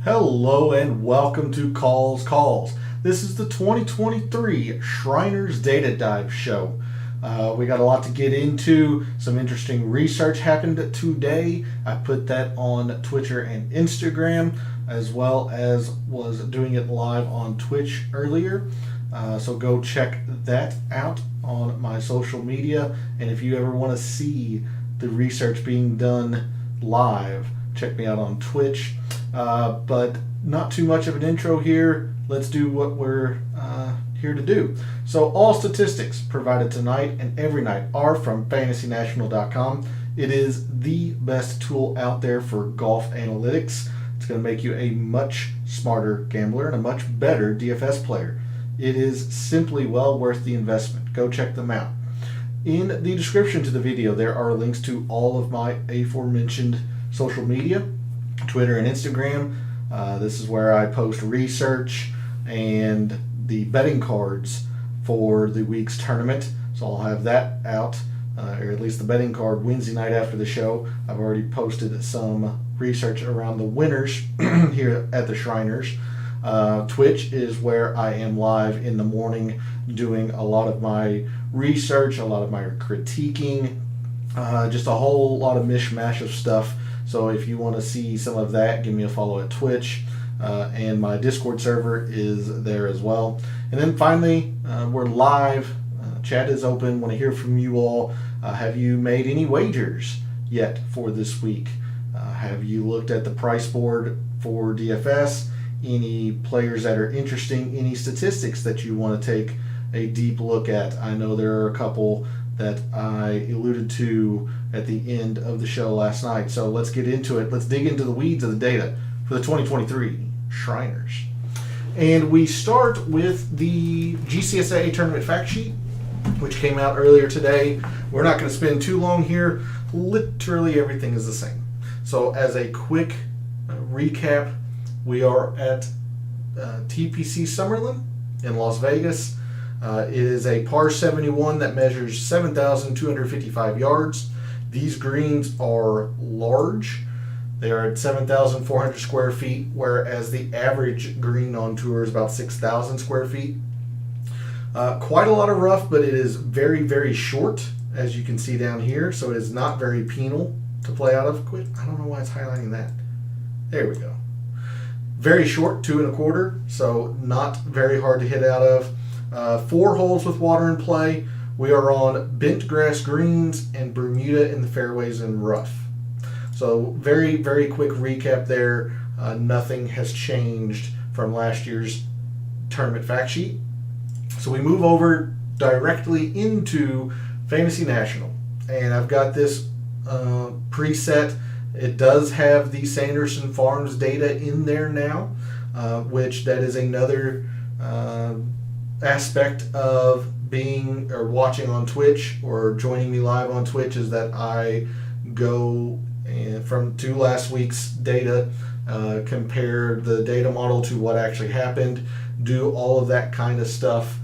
Hello and welcome to Calls. This is the 2023 Shriners Data Dive Show. We got a lot to get into. Some interesting research happened today. I put that on Twitter and Instagram, as well as was doing it live on Twitch earlier. So go check that out on my social media. And if you ever want to see the research being done live, check me out on Twitch. But not too much of an intro here. Let's do what we're here to do. So all statistics provided tonight and every night are from fantasynational.com. It is the best tool out there for golf analytics. It's going to make you a much smarter gambler and a much better DFS player. It is simply well worth the investment. Go check them out. In the description to the video, there are links to all of my aforementioned social media, Twitter and Instagram. This is where I post research and the betting cards for the week's tournament. So I'll have that out, or at least the betting card, Wednesday night after the show. I've already posted some research around the winners here at the Shriners. Twitch is where I am live in the morning doing a lot of my research, a lot of my critiquing, just a whole lot of mishmash of stuff. So if you want to see some of that, give me a follow at Twitch. And my Discord server is there as well. And then finally, we're live. Chat is open. Want to hear from you all. Have you made any wagers yet for this week? Have you looked at the price board for DFS? Any players that are interesting? Any statistics that you want to take a deep look at? I know there are a couple that I alluded to at the end of the show last night. So let's get into it. Let's dig into the weeds of the data for the 2023 Shriners. And we start with the GCSA tournament fact sheet, which came out earlier today. We're not going to spend too long here. Literally everything is the same. So as a quick recap, we are at TPC Summerlin in Las Vegas. It is a par 71 that measures 7,255 yards. These greens are large. They are at 7,400 square feet, whereas the average green on tour is about 6,000 square feet. Quite a lot of rough, but it is very, very short, as you can see down here. So it is not very penal to play out of. I don't know why it's highlighting that. There we go. Very short, 2 1/4, so not very hard to hit out of. 4 holes with water in play. We are on bent grass greens and Bermuda in the fairways and rough. So very, very quick recap there. Nothing has changed from last year's tournament fact sheet. So we move over directly into Fantasy National. And I've got this preset. It does have the Sanderson Farms data in there now, which that is another aspect of being or watching on Twitch or joining me live on Twitch, is that I go to last week's data, compare the data model to what actually happened, do all of that kind of stuff.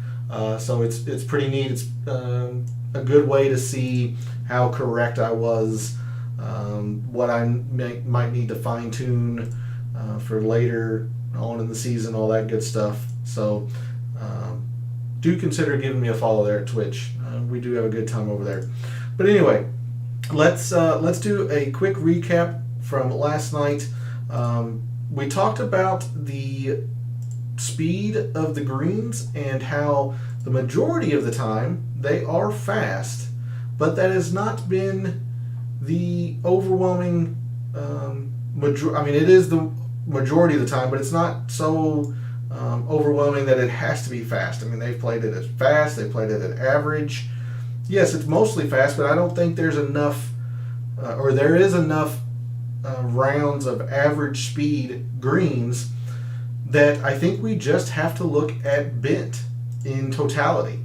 So it's pretty neat. It's a good way to see how correct I was, what I might need to fine tune for later on in the season, all that good stuff. So do consider giving me a follow there at Twitch. We do have a good time over there. But anyway, let's do a quick recap from last night. We talked about the speed of the greens and how the majority of the time they are fast, but that has not been the overwhelming majority. I mean, it is the majority of the time, but it's not so overwhelming that it has to be fast. I mean, they've played it as fast, they played it at average. Yes, it's mostly fast, but I don't think there's enough, or there is enough rounds of average speed greens that I think we just have to look at bent in totality.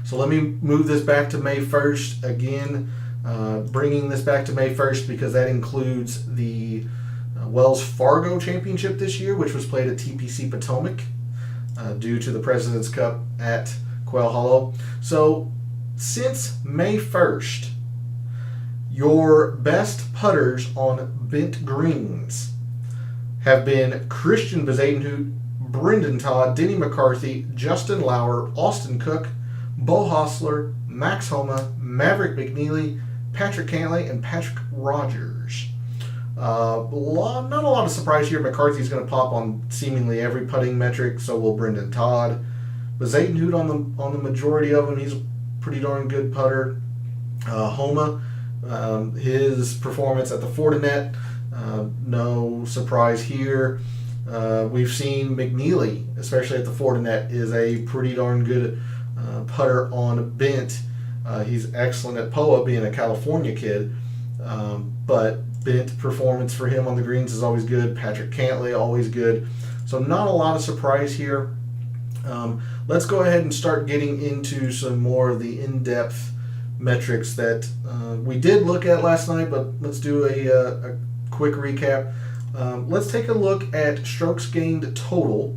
So let me move this back to May 1st again, bringing this back to May 1st because that includes the Wells Fargo Championship this year, which was played at TPC Potomac due to the President's Cup at Quail Hollow. So since May 1st, your best putters on bent greens have been Christian Bezadenhout, Brendan Todd, Denny McCarthy, Justin Lauer, Austin Cook, Bo Hostler, Max Homa, Maverick McNeely, Patrick Cantlay, and Patrick Rogers. Not a lot of surprise here. McCarthy's going to pop on seemingly every putting metric, so will Brendan Todd. Bezadenhout on the majority of them. He's a pretty darn good putter. Homa, his performance at the Fortinet, no surprise here. We've seen McNeely, especially at the Fortinet, is a pretty darn good putter on bent. He's excellent at POA, being a California kid, but bent performance for him on the greens is always good. Patrick Cantlay, always good. So not a lot of surprise here. Let's go ahead and start getting into some more of the in-depth metrics that we did look at last night, but let's do a quick recap. Let's take a look at strokes gained total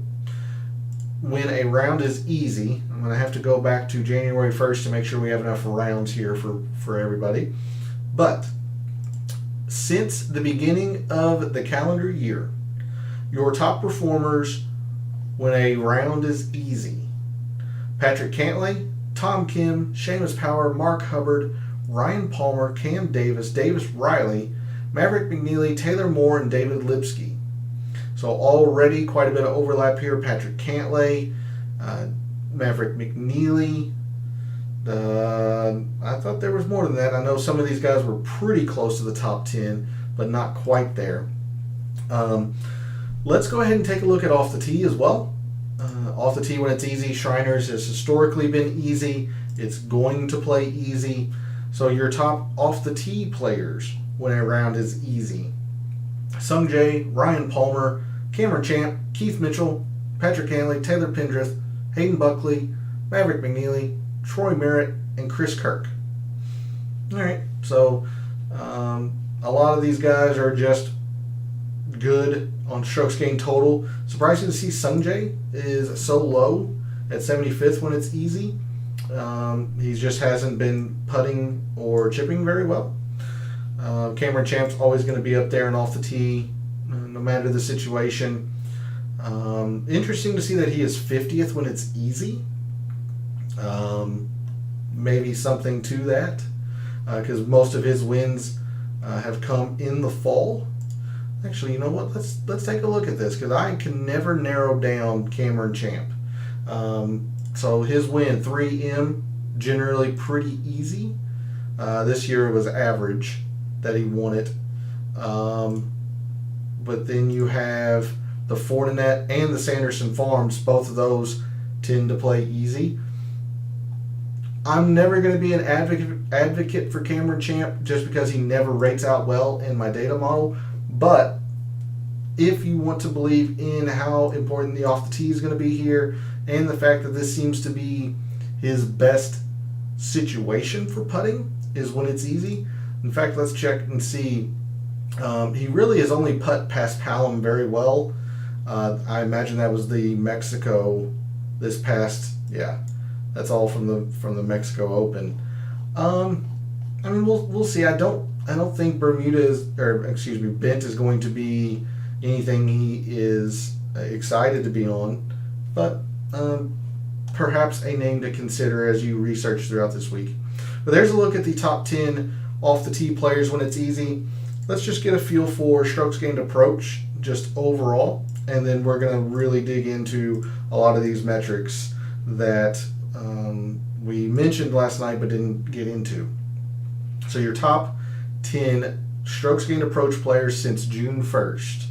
when a round is easy. I'm going to have to go back to January 1st to make sure we have enough rounds here for everybody. But since the beginning of the calendar year, your top performers when a round is easy: Patrick Cantlay, Tom Kim, Seamus Power, Mark Hubbard, Ryan Palmer, Cam Davis, Davis Riley, Maverick McNeely, Taylor Moore, and David Lipsky. So already quite a bit of overlap here. Patrick Cantlay, Maverick McNeely. I thought there was more than that. I know some of these guys were pretty close to the top 10, but not quite there. Let's go ahead and take a look at off the tee as well. Off the tee when it's easy, Shriners has historically been easy. It's going to play easy. So your top off the tee players when a round is easy: Sung Jae, Ryan Palmer, Cameron Champ, Keith Mitchell, Patrick Cantlay, Taylor Pendrith, Hayden Buckley, Maverick McNeely, Troy Merritt, and Chris Kirk. All right, so a lot of these guys are just good on strokes gained total. Surprising to see Sung Jae is so low at 75th when it's easy. He just hasn't been putting or chipping very well. Cameron Champ's always going to be up there and off the tee, no matter the situation. Interesting to see that he is 50th when it's easy. Maybe something to that, because most of his wins have come in the fall. Actually, you know what? Let's take a look at this, because I can never narrow down Cameron Champ. So his win, 3M, generally pretty easy. This year it was average that he won it. But then you have the Fortinet and the Sanderson Farms. Both of those tend to play easy. I'm never going to be an advocate for Cameron Champ just because he never rates out well in my data model. But if you want to believe in how important the off the tee is going to be here, and the fact that this seems to be his best situation for putting is when it's easy. In fact, let's check and see. He really has only putt past Palom very well. I imagine that was the Mexico this past, yeah. That's all from the Mexico Open. I mean, we'll see. I don't think Bent is going to be anything he is excited to be on, but perhaps a name to consider as you research throughout this week. But there's a look at the top 10 off the tee players when it's easy. Let's just get a feel for strokes gained approach just overall, and then we're going to really dig into a lot of these metrics that we mentioned last night but didn't get into. So your top 10 strokes gained approach players since June 1st.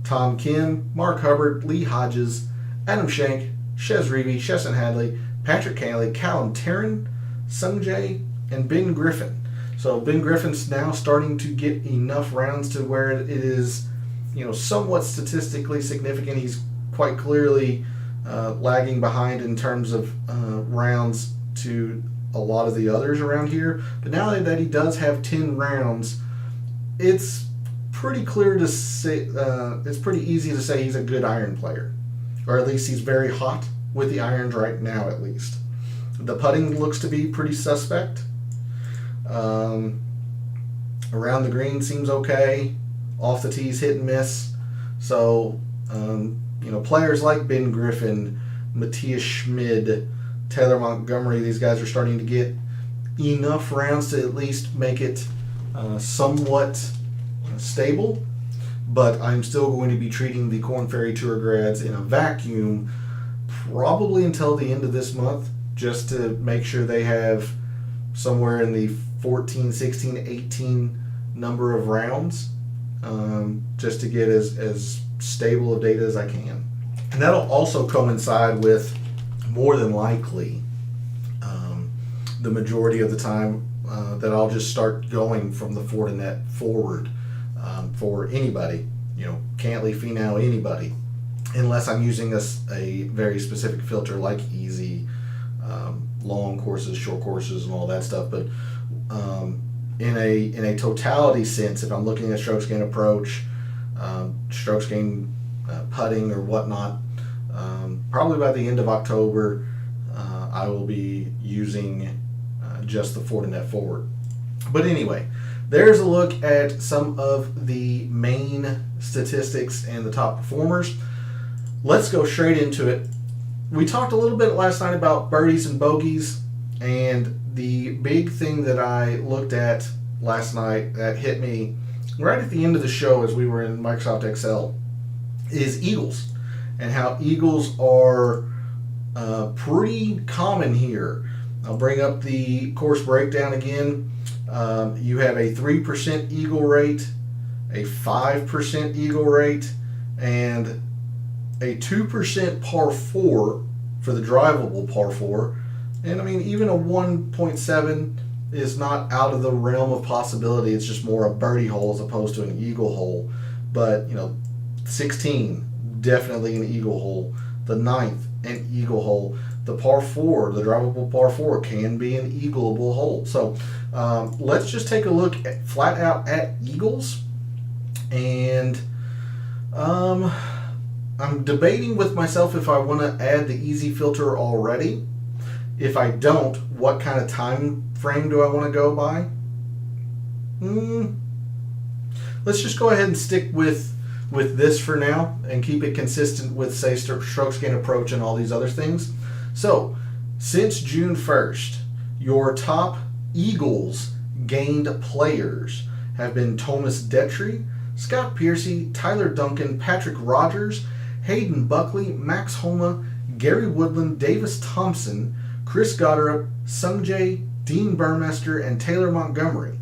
Tom Kim, Mark Hubbard, Lee Hodges, Adam Schenk, Shez Reavie, Chesson Hadley, Patrick Cantlay, Callum Tarrant, Sung Jae, and Ben Griffin. So Ben Griffin's now starting to get enough rounds to where it is, somewhat statistically significant. He's quite clearly lagging behind in terms of rounds to a lot of the others around here. But now that he does have 10 rounds, it's pretty clear to say, it's pretty easy to say he's a good iron player. Or at least he's very hot with the irons right now, at least. The putting looks to be pretty suspect. Around the green seems okay. Off the tee's hit and miss. So, players like Ben Griffin, Matthias Schmid, Taylor Montgomery, these guys are starting to get enough rounds to at least make it somewhat stable. But I'm still going to be treating the Korn Ferry Tour grads in a vacuum probably until the end of this month, just to make sure they have somewhere in the 14, 16, 18 number of rounds, just to get as stable of data as I can. And that'll also coincide with, more than likely, the majority of the time that I'll just start going from the Fortinet forward for anybody, Cantley, Finau, anybody, unless I'm using a very specific filter like easy, long courses, short courses, and all that stuff. But in a totality sense, if I'm looking at strokes gain approach, strokes gain putting or whatnot, probably by the end of October, I will be using just the Fortinet forward. But anyway, there's a look at some of the main statistics and the top performers. Let's go straight into it. We talked a little bit last night about birdies and bogeys, and the big thing that I looked at last night that hit me right at the end of the show as we were in Microsoft Excel is eagles, and how eagles are pretty common here. I'll bring up the course breakdown again. You have a 3% eagle rate, a 5% eagle rate, and a 2% par 4 for the drivable par 4. And I mean, even a 1.7 is not out of the realm of possibility. It's just more a birdie hole as opposed to an eagle hole. But, 16, definitely an eagle hole. The 9th, an eagle hole. The par 4, the drivable par 4, can be an eagleable hole. So let's just take a look flat out at eagles. And I'm debating with myself if I want to add the easy filter already. If I don't, what kind of time frame do I want to go by? Let's just go ahead and stick with this for now and keep it consistent with, say, strokes gain approach and all these other things. So, since June 1st, your top Eagles gained players have been Thomas Detry, Scott Piercy, Tyler Duncan, Patrick Rogers, Hayden Buckley, Max Homa, Gary Woodland, Davis Thompson, Chris Gotterup, Sungjae, Dean Burmester, and Taylor Montgomery.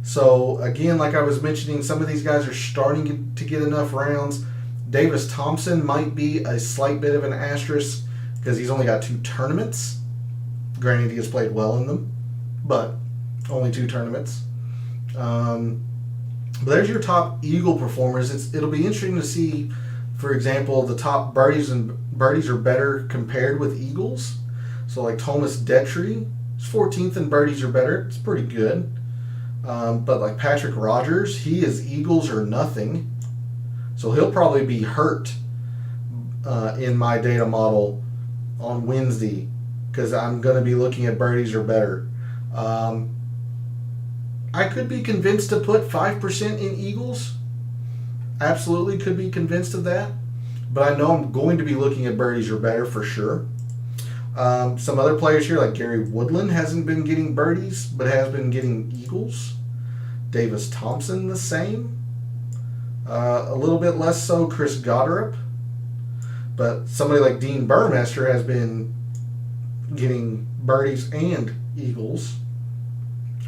So, again, like I was mentioning, some of these guys are starting to get enough rounds. Davis Thompson might be a slight bit of an asterisk because he's only got 2 tournaments. Granted, he has played well in them, but only 2 tournaments. But there's your top Eagle performers. It'll be interesting to see, for example, the top birdies are better compared with Eagles. So like Thomas Detry is 14th in birdies are better. It's pretty good. But like Patrick Rogers, he is Eagles or nothing. So he'll probably be hurt in my data model on Wednesday because I'm going to be looking at birdies or better. I could be convinced to put 5% in Eagles. Absolutely could be convinced of that. But I know I'm going to be looking at birdies or better for sure. Some other players here like Gary Woodland hasn't been getting birdies but has been getting Eagles. Davis Thompson the same. A little bit less so Chris Gotterup. But somebody like Dean Burmester has been getting birdies and Eagles.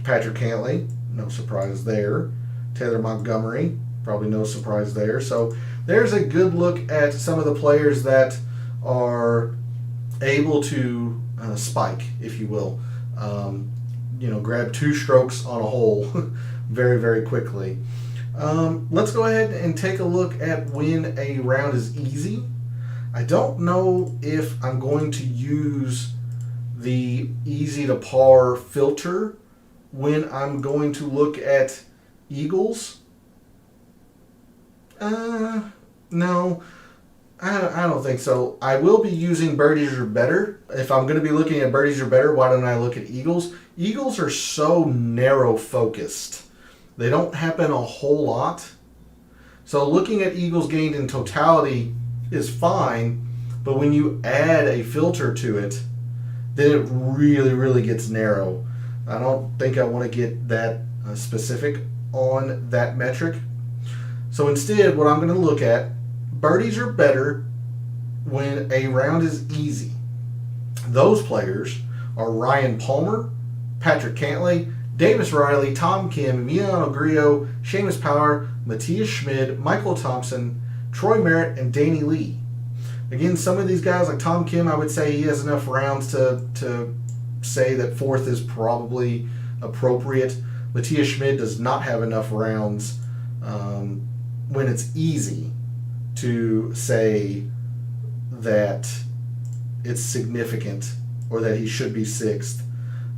Patrick Cantley, no surprise there. Taylor Montgomery, probably no surprise there. So there's a good look at some of the players that are able to spike, if you will. Grab 2 strokes on a hole very, very quickly. Let's go ahead and take a look at when a round is easy. I don't know if I'm going to use the easy to par filter when I'm going to look at Eagles. No, I don't think so. I will be using birdies or better. If I'm going to be looking at birdies or better, why don't I look at Eagles? Eagles are so narrow focused. They don't happen a whole lot. So looking at eagles gained in totality is fine, but when you add a filter to it, then it really, really gets narrow. I don't think I want to get that specific on that metric. So instead, what I'm going to look at, birdies are better when a round is easy. Those players are Ryan Palmer, Patrick Cantlay, Davis Riley, Tom Kim, Emiliano Grillo, Seamus Power, Matthias Schmid, Michael Thompson, Troy Merritt, and Danny Lee. Again, some of these guys, like Tom Kim, I would say he has enough rounds to say that fourth is probably appropriate. Matthias Schmid does not have enough rounds when it's easy to say that it's significant or that he should be sixth.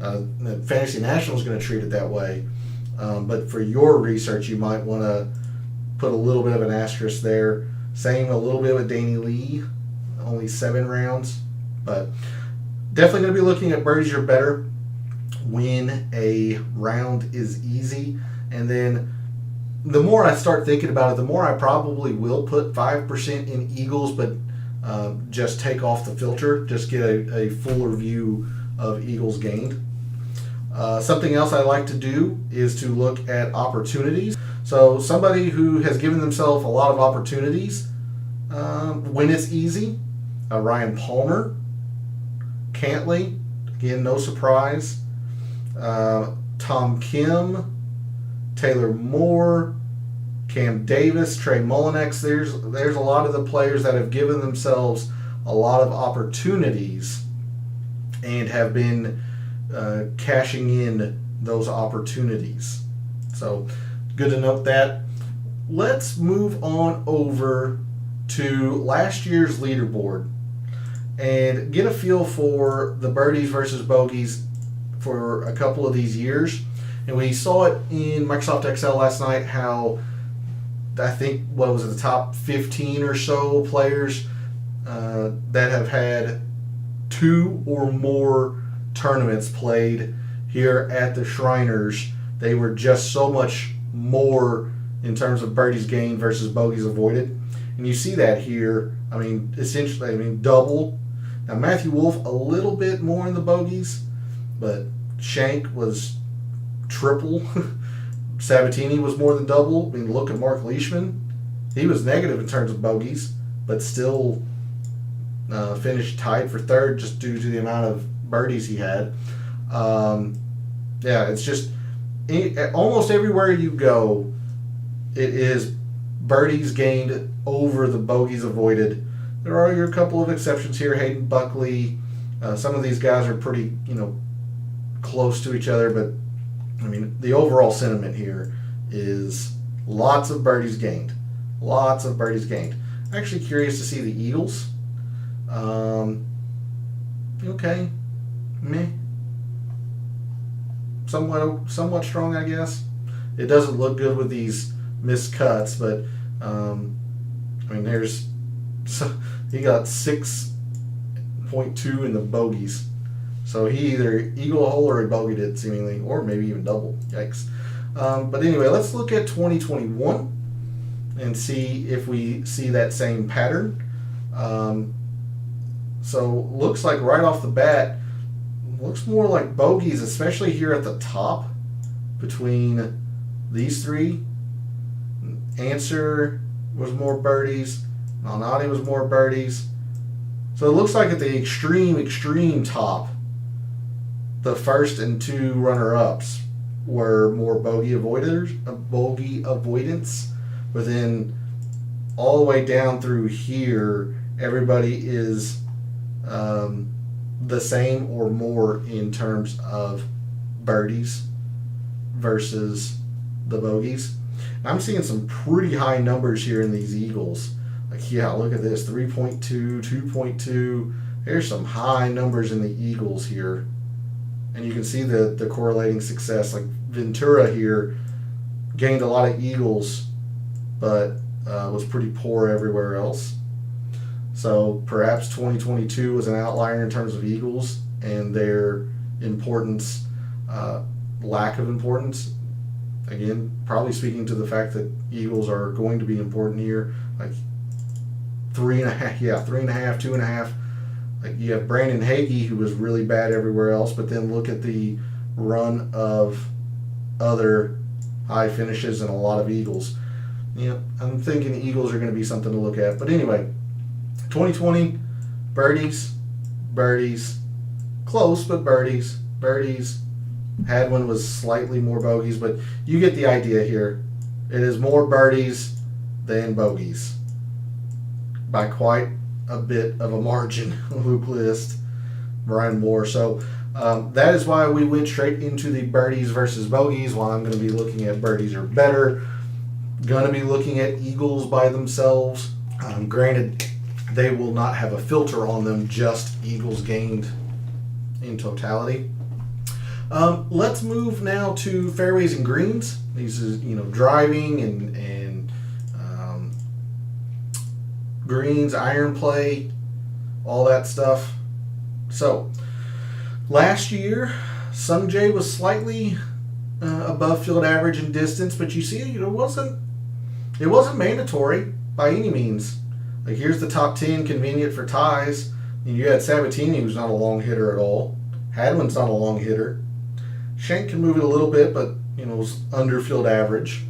Fantasy National is going to treat it that way. But for your research, you might want to put a little bit of an asterisk there. Same a little bit with Danny Lee, only 7 rounds. But definitely going to be looking at birdies are better when a round is easy. And then the more I start thinking about it, the more I probably will put 5% in eagles, but just take off the filter, just get a fuller view of eagles gained. Something else I like to do is to look at opportunities. So somebody who has given themselves a lot of opportunities when it's easy, Ryan Palmer, Cantlay, again, no surprise, Tom Kim, Taylor Moore, Cam Davis, Trey Mullinex. There's a lot of the players that have given themselves a lot of opportunities and have been cashing in those opportunities. So good to note that. Let's move on over to last year's leaderboard and get a feel for the birdies versus bogeys for a couple of these years. And we saw it in Microsoft Excel last night how I think what was it, the top 15 or so players that have had 2 or more tournaments played here at the Shriners. They were just so much more in terms of birdies gained versus bogeys avoided. And you see that here. I mean, essentially, double. Now, Matthew Wolff, a little bit more in the bogeys, but Shank was triple. Sabatini was more than double. I mean, look at Mark Leishman. He was negative in terms of bogeys, but still finished tied for third just due to the amount of birdies he had. It's just almost everywhere you go, it is birdies gained over the bogeys avoided. There are your couple of exceptions here. Hayden Buckley. Some of these guys are pretty, close to each other, but I mean, the overall sentiment here is lots of birdies gained. Lots of birdies gained. Actually curious to see the Eagles. Okay. Meh. Somewhat strong, I guess. It doesn't look good with these missed cuts, but he got 6.2 in the bogeys. So he either eagle a hole or he bogeyed it seemingly, or maybe even double. Yikes. But anyway, let's look at 2021 and see if we see that same pattern. So looks like right off the bat, looks more like bogeys, especially here at the top between these three. Answer was more birdies. Malnati was more birdies. So it looks like at the extreme top, the first and 2 runner-ups were more bogey avoidance, but then all the way down through here, everybody is the same or more in terms of birdies versus the bogeys. I'm seeing some pretty high numbers here in these Eagles. Look at this, 3.2, 2.2. There's some high numbers in the Eagles here. And you can see the correlating success. Like Ventura here gained a lot of eagles, but was pretty poor everywhere else. So perhaps 2022 was an outlier in terms of eagles and their importance, lack of importance. Again, probably speaking to the fact that eagles are going to be important here. Like 3.5, yeah, 3.5, 2.5. Like you have Brandon Hagee, who was really bad everywhere else, but then look at the run of other high finishes and a lot of eagles. Yeah, I'm thinking the Eagles are going to be something to look at. But anyway, 2020, birdies, close, but birdies. Hadwin was slightly more bogeys, but you get the idea here. It is more birdies than bogeys by quite a bit of a margin. Luke List, Brian Moore. So that is why we went straight into the birdies versus bogeys. While I'm going to be looking at birdies are better, going to be looking at eagles by themselves. Granted, they will not have a filter on them, just eagles gained in totality. Let's move now to fairways and greens. These is, driving and greens, iron play, all that stuff. So, last year, Sungjae was slightly above field average in distance, but you see, it wasn't mandatory by any means. Like here's the top 10, convenient for ties. And you had Sabatini, who's not a long hitter at all. Hadwin's not a long hitter. Shank can move it a little bit, but was under field average.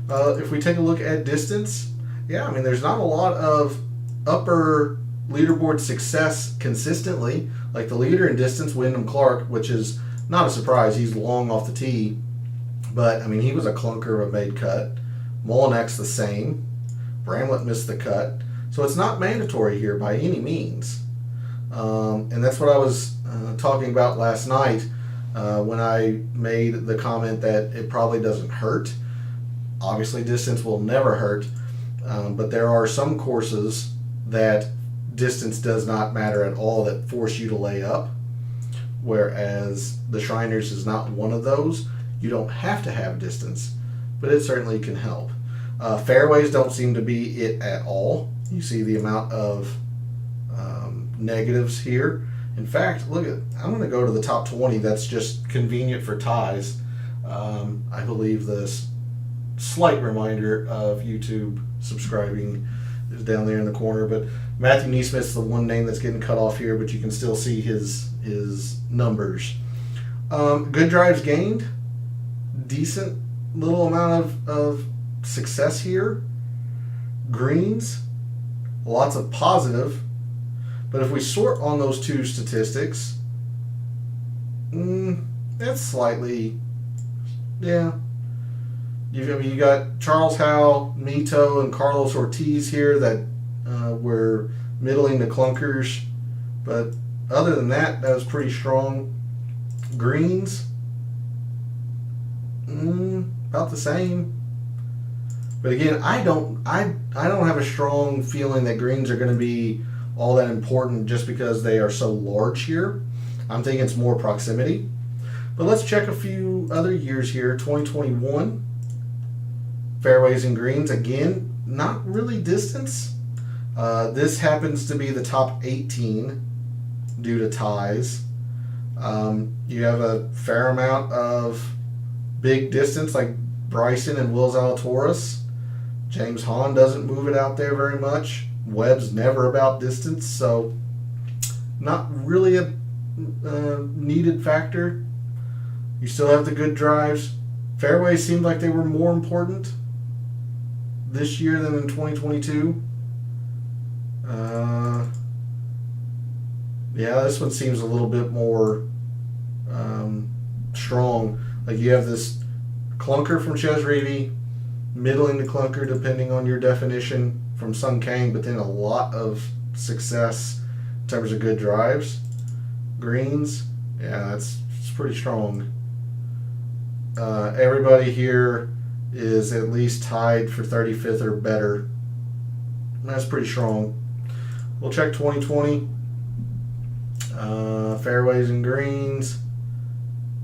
If we take a look at distance, there's not a lot of upper leaderboard success consistently. Like the leader in distance, Wyndham Clark, which is not a surprise. He's long off the tee, but he was a clunker of a made cut. Molinek's the same. Bramlett missed the cut. So it's not mandatory here by any means. And that's what I was talking about last night when I made the comment that it probably doesn't hurt. Obviously, distance will never hurt, but there are some courses that distance does not matter at all that force you to lay up, whereas the Shriners is not one of those. You don't have to have distance, but it certainly can help. Fairways don't seem to be it at all. You see the amount of negatives here. In fact, I'm going to go to the top 20. That's just convenient for ties. I believe this slight reminder of YouTube subscribing is down there in the corner. But Matthew Neesmith's the one name that's getting cut off here, but you can still see his numbers. Good drives gained. Decent little amount of success here. Greens, lots of positive. But if we sort on those two statistics, that's slightly, yeah. You got Charles Howell, Mito, and Carlos Ortiz here that were middling to clunkers. But other than that, that was pretty strong. Greens, about the same. But again, I don't have a strong feeling that greens are going to be all that important just because they are so large here. I'm thinking it's more proximity. But let's check a few other years here. 2021, fairways and greens. Again, not really distance. This happens to be the top 18 due to ties. You have a fair amount of big distance like Bryson and Will Zalatoris. James Hahn doesn't move it out there very much. Webb's never about distance, so not really a needed factor. You still have the good drives. Fairways seemed like they were more important this year than in 2022. This one seems a little bit more strong. Like you have this clunker from Ches Reavie, middling to clunker depending on your definition from Sung Kang, but then a lot of success in terms of good drives. Greens, it's pretty strong. Everybody here is at least tied for 35th or better. That's pretty strong. We'll check 2020. Fairways and greens.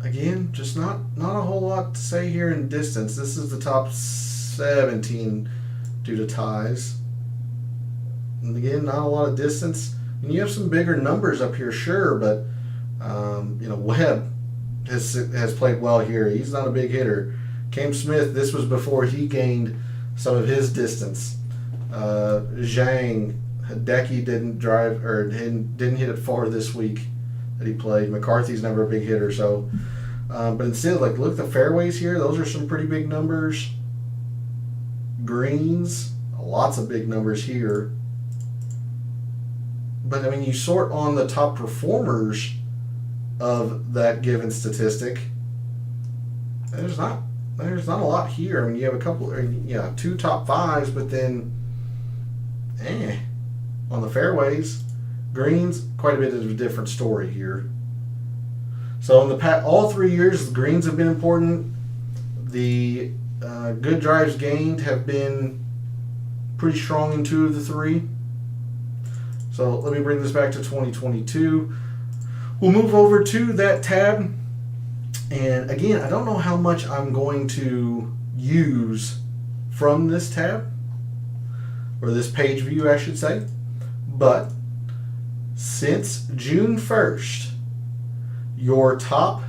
Again, just not a whole lot to say here in distance. This is the top 17 due to ties. And again, not a lot of distance. And you have some bigger numbers up here, sure, but Webb has played well here. He's not a big hitter. Cam Smith, this was before he gained some of his distance. Zhang, Hideki didn't drive or didn't hit it far this week that he played. McCarthy's never a big hitter, so. But instead, like, look at the fairways here. Those are some pretty big numbers. Greens, lots of big numbers here. But I mean, you sort on the top performers of that given statistic. There's not a lot here. I mean, you have a couple, two top fives, but then, on the fairways, greens, quite a bit of a different story here. So in the past, all 3 years, the greens have been important. The good drives gained have been pretty strong in 2 of the 3. So let me bring this back to 2022. We'll move over to that tab. And again, I don't know how much I'm going to use from this tab, or this page view, I should say. But since June 1st, your top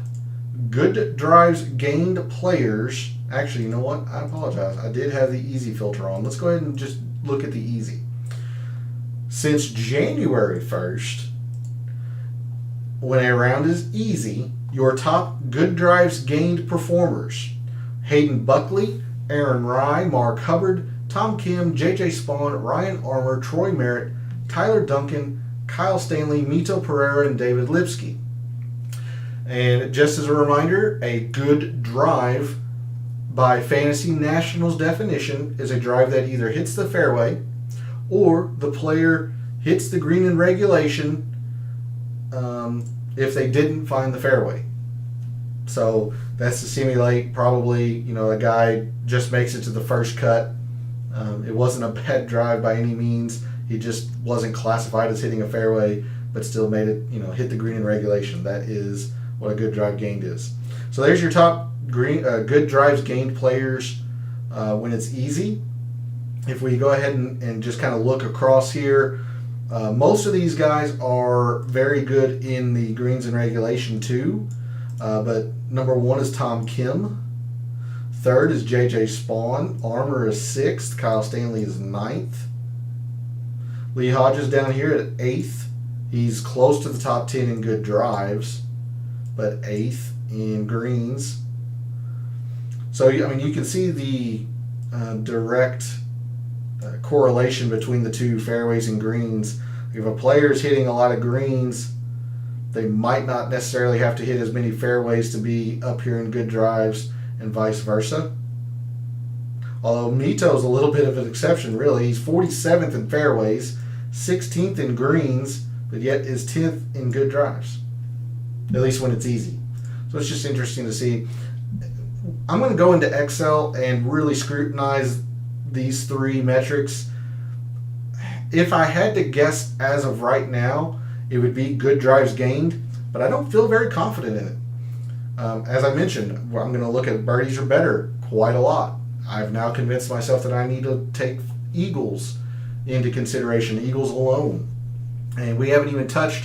good drives gained players, actually, you know what? I apologize. I did have the easy filter on. Let's go ahead and just look at the easy. Since January 1st, when a round is easy, your top good drives gained performers: Hayden Buckley, Aaron Rye, Mark Hubbard, Tom Kim, JJ Spawn, Ryan Armour, Troy Merritt, Tyler Duncan, Kyle Stanley, Mito Pereira, and David Lipsky. And just as a reminder, a good drive by Fantasy Nationals definition is a drive that either hits the fairway or the player hits the green in regulation if they didn't find the fairway. So that's to simulate probably, a guy just makes it to the first cut. It wasn't a bad drive by any means. He just wasn't classified as hitting a fairway, but still made it, hit the green in regulation. That is what a good drive gained is. So there's your top good drives gained players when it's easy. If we go ahead and just kind of look across here, most of these guys are very good in the greens in regulation too. But number 1 is Tom Kim. 3rd is JJ Spawn. Armour is 6th. Kyle Stanley is 9th. Lee Hodges down here at 8th. He's close to the top 10 in good drives, but 8th in greens. So, I mean, you can see the direct correlation between the two, fairways and greens. If a player is hitting a lot of greens, they might not necessarily have to hit as many fairways to be up here in good drives, and vice versa. Although Mito's a little bit of an exception, really. He's 47th in fairways, 16th in greens, but yet is 10th in good drives, at least when it's easy. So it's just interesting to see. I'm going to go into Excel and really scrutinize these 3 metrics. If I had to guess as of right now, it would be good drives gained, but I don't feel very confident in it. As I mentioned, I'm going to look at birdies or better quite a lot. I've now convinced myself that I need to take eagles into consideration, eagles alone. And we haven't even touched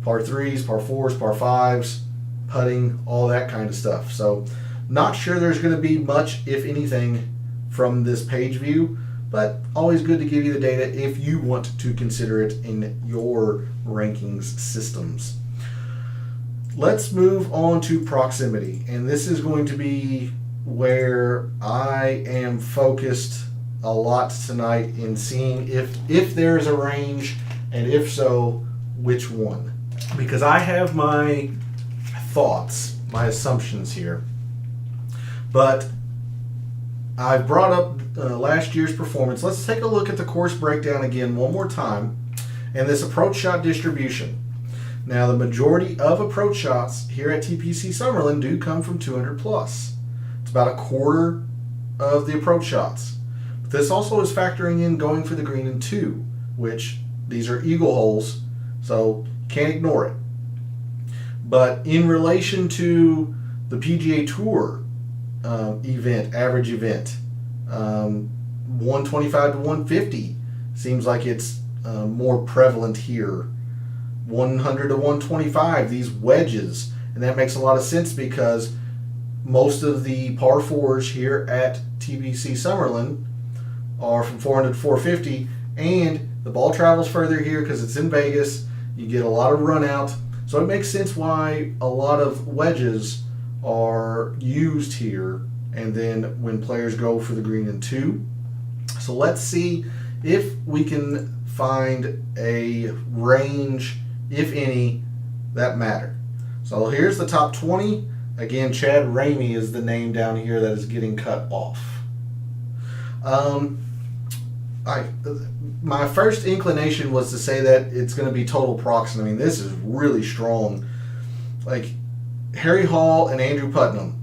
par 3s, par 4s, par 5s, putting, all that kind of stuff. So not sure there's going to be much, if anything, from this page view, but always good to give you the data if you want to consider it in your rankings systems. Let's move on to proximity, and this is going to be where I am focused a lot tonight in seeing if there is a range, and if so, which one. Because I have my thoughts, my assumptions here. But I've brought up last year's performance. Let's take a look at the course breakdown again one more time, and this approach shot distribution. Now, the majority of approach shots here at TPC Summerlin do come from 200 plus. It's about a quarter of the approach shots. But this also is factoring in going for the green in 2, which these are eagle holes, so you can't ignore it. But in relation to the PGA Tour event, average event, 125 to 150 seems like it's more prevalent here. 100 to 125, these wedges, and that makes a lot of sense because most of the par fours here at TPC Summerlin are from 400 to 450, and the ball travels further here because it's in Vegas. You get a lot of run out, so it makes sense why a lot of wedges are used here, and then when players go for the green in 2. So let's see if we can find a range, if any, that matter. So here's the top 20. Again, Chad Ramey is the name down here that is getting cut off. My first inclination was to say that it's going to be total procs, and I mean, this is really strong. Like, Harry Hall and Andrew Putnam,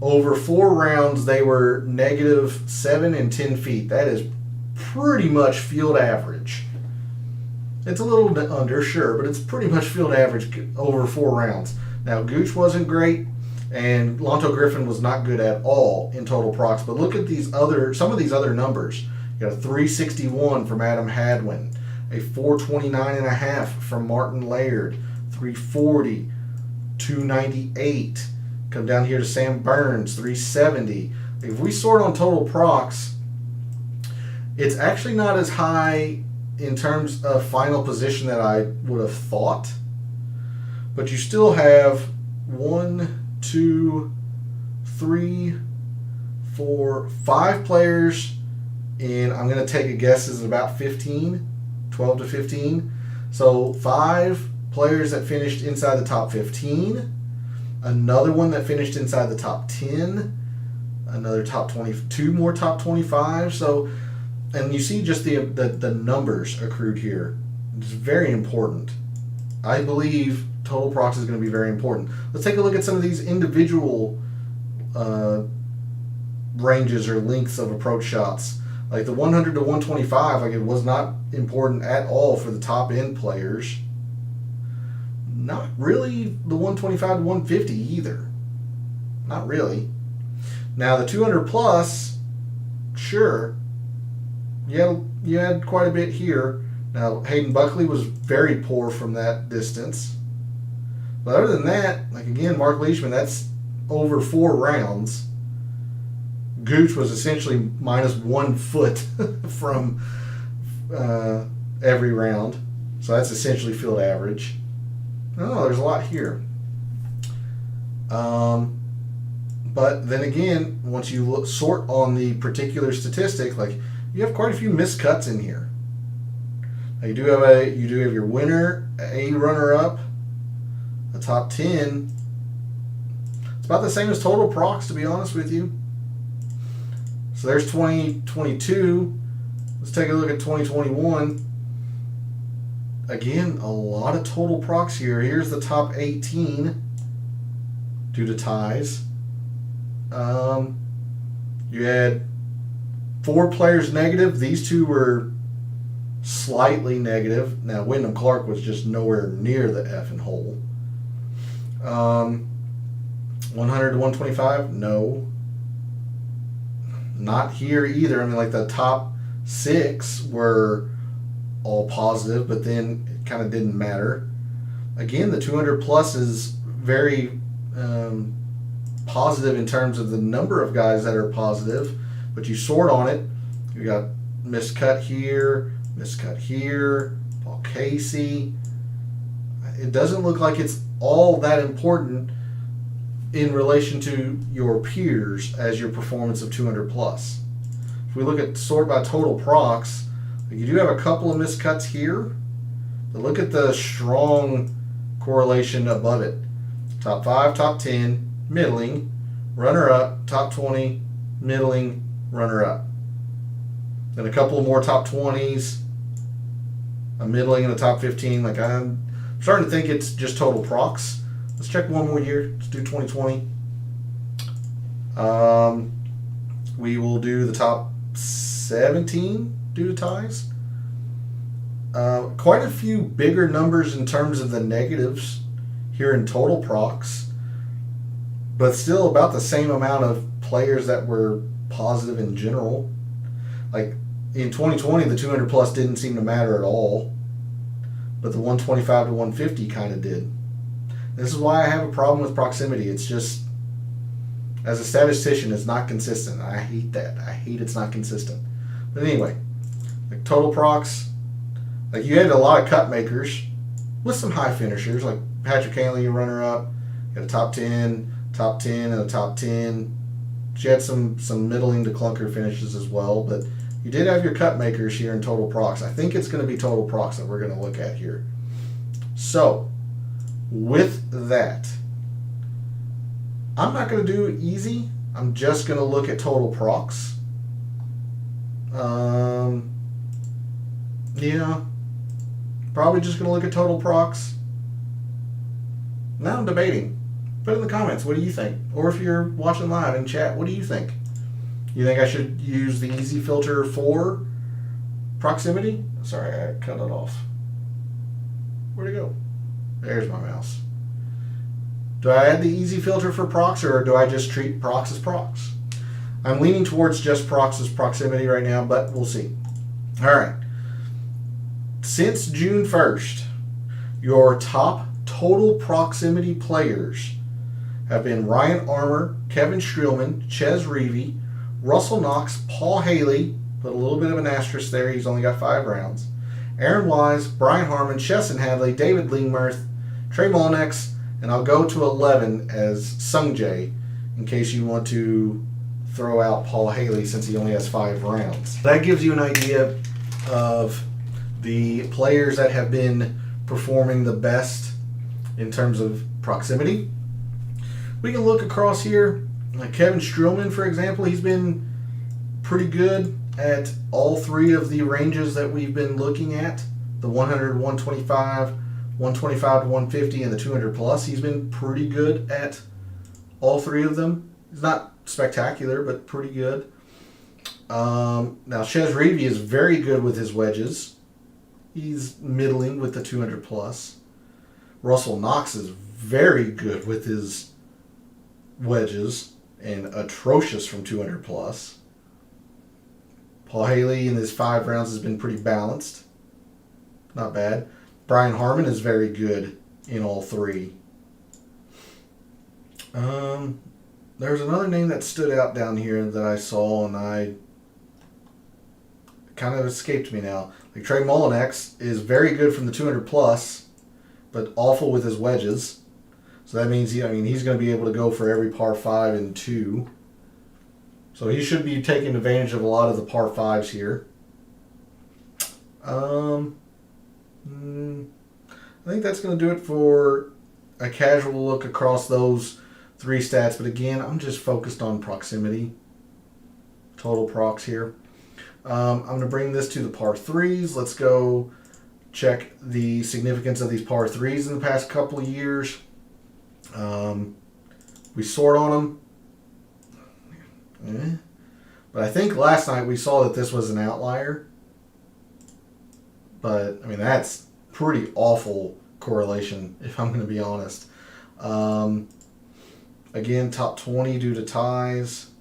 over 4 rounds, they were -7 and 10 feet. That is pretty much field average. It's a little bit under, sure, but it's pretty much field average over 4 rounds. Now, Gooch wasn't great, and Lonto Griffin was not good at all in total procs. But look at some of these other numbers. You got a 361 from Adam Hadwin, a 429.5 from Martin Laird, 340, 298. Come down here to Sam Burns, 370. If we sort on total procs, it's actually not as high in terms of final position that I would have thought. But you still have 1, 2, 3, 4, 5 players in, I'm going to take a guess, is about 15, 12 to 15. So 5 players that finished inside the top 15, another one that finished inside the top 10, another top 20, 2 more top 25. So, and you see just the numbers accrued here. It's very important. I believe total procs is going to be very important. Let's take a look at some of these individual ranges or lengths of approach shots. Like the 100 to 125, like, it was not important at all for the top end players. Not really the 125 to 150 either. Not really. Now the 200 plus, sure. You had quite a bit here. Now Hayden Buckley was very poor from that distance. But other than that, like, again, Mark Leishman, that's over 4 rounds. Gooch was essentially -1 foot from every round. So that's essentially field average. Oh, there's a lot here. But then again, once you sort on the particular statistic, like, you have quite a few missed cuts in here. Now you do have your winner, a runner-up, a top 10. It's about the same as total procs, to be honest with you. So there's 2022. Let's take a look at 2021. Again, a lot of total procs here. Here's the top 18 due to ties. You had 4 players negative. These 2 were slightly negative. Now, Wyndham Clark was just nowhere near the effing hole. 100 to 125, no. Not here either. I mean, like, the top 6 were all positive, but then it kind of didn't matter. Again, the 200 plus is very positive in terms of the number of guys that are positive, but you sort on it. You got miscut here, Paul Casey. It doesn't look like it's all that important in relation to your peers as your performance of 200 plus. If we look at sort by total procs, you do have a couple of miscuts here, but look at the strong correlation above it. Top 5, top 10, middling, runner-up, top 20, middling, runner-up. Then a couple more top 20s, a middling, and a top 15. Like, I'm starting to think it's just total procs. Let's check one more year. Let's do 2020. We will do the top 17 due to ties. Quite a few bigger numbers in terms of the negatives here in total procs, but still about the same amount of players that were positive in general. Like, in 2020, the 200 plus didn't seem to matter at all, but the 125 to 150 kind of did. This is why I have a problem with proximity. It's just, as a statistician is not consistent. I hate that. I hate it's not consistent. But anyway, like total procs, like you had a lot of cut makers with some high finishers, like Patrick Cantley, runner up, got a top 10, and a top 10. She had some middling to clunker finishes as well, but you did have your cut makers here in total procs. I think it's going to be total procs that we're going to look at here. So, with that, I'm not going to do easy. I'm just going to look at total procs. Yeah, probably just going to look at total procs. Now I'm debating. Put in the comments, what do you think? Or if you're watching live in chat, what do you think? You think I should use the easy filter for proximity? Sorry, I cut it off. Where'd it go? There's my mouse. Do I add the easy filter for procs, or do I just treat procs as procs? I'm leaning towards just procs as proximity right now, but we'll see. All right. Since June 1st, your top total proximity players have been Ryan Armour, Kevin Streelman, Ches Reavie, Russell Knox, Paul Haley, put a little bit of an asterisk there, he's only got 5 rounds, Aaron Wise, Brian Harman, Chesson Hadley, David Lingmerth, Trey Mullinax, and I'll go to 11 as Sung Jae, in case you want to throw out Paul Haley since he only has 5 rounds. That gives you an idea of the players that have been performing the best in terms of proximity. We can look across here, like Kevin Streelman, for example. He's been pretty good at all 3 of the ranges that we've been looking at, the 100, 125, 125 to 150, and the 200 plus. He's been pretty good at all 3 of them. He's not spectacular, but pretty good. Now, Ches Reavie is very good with his wedges. He's middling with the 200 plus. Russell Knox is very good with his wedges and atrocious from 200 plus. Paul Haley in his 5 rounds has been pretty balanced. Not bad. Brian Harman is very good in all 3. There's another name that stood out down here that I saw, and I kind of escaped me now. Like Trey Mullinax is very good from the 200 plus, but awful with his wedges. So that means he's going to be able to go for every par 5 and 2. So he should be taking advantage of a lot of the par 5s here. I think that's going to do it for a casual look across those 3 stats. But again, I'm just focused on proximity. Total procs here. I'm going to bring this to the par 3s. Let's go check the significance of these par 3s in the past couple of years. We sort on them. But I think last night we saw that this was an outlier. But, I mean, that's pretty awful correlation, if I'm going to be honest. Again, top 20 due to ties.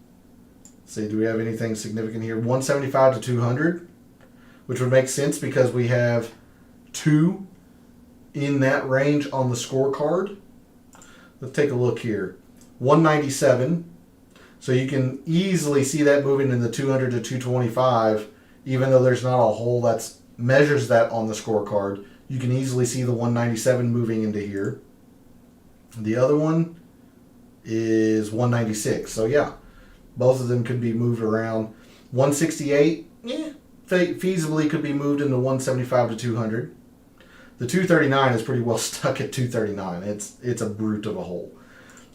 Let's see, do we have anything significant here? 175 to 200, which would make sense because we have 2 in that range on the scorecard. Let's take a look here. 197. So you can easily see that moving in the 200 to 225, even though there's not a hole that measures that on the scorecard. You can easily see the 197 moving into here. The other one is 196. So yeah, both of them could be moved around. 168, feasibly could be moved into 175 to 200. The 239 is pretty well stuck at 239. It's a brute of a hole.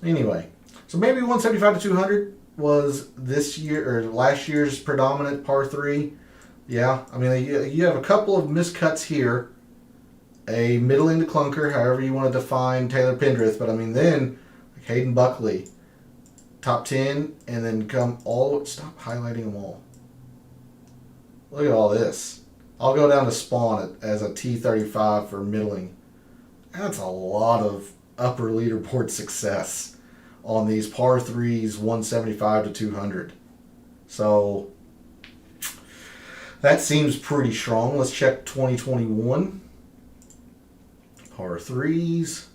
Anyway, so maybe 175 to 200 was this year or last year's predominant par 3. Yeah, I mean, you have a couple of miscuts here. A middling to clunker, however you want to define Taylor Pendrith. But I mean, then like Hayden Buckley, top 10, and then come all. Stop highlighting them all. Look at all this. I'll go down to Spawn as a T35 for middling. That's a lot of upper leaderboard success on these par 3s, 175 to 200. So that seems pretty strong. Let's check 2021. Par 3s.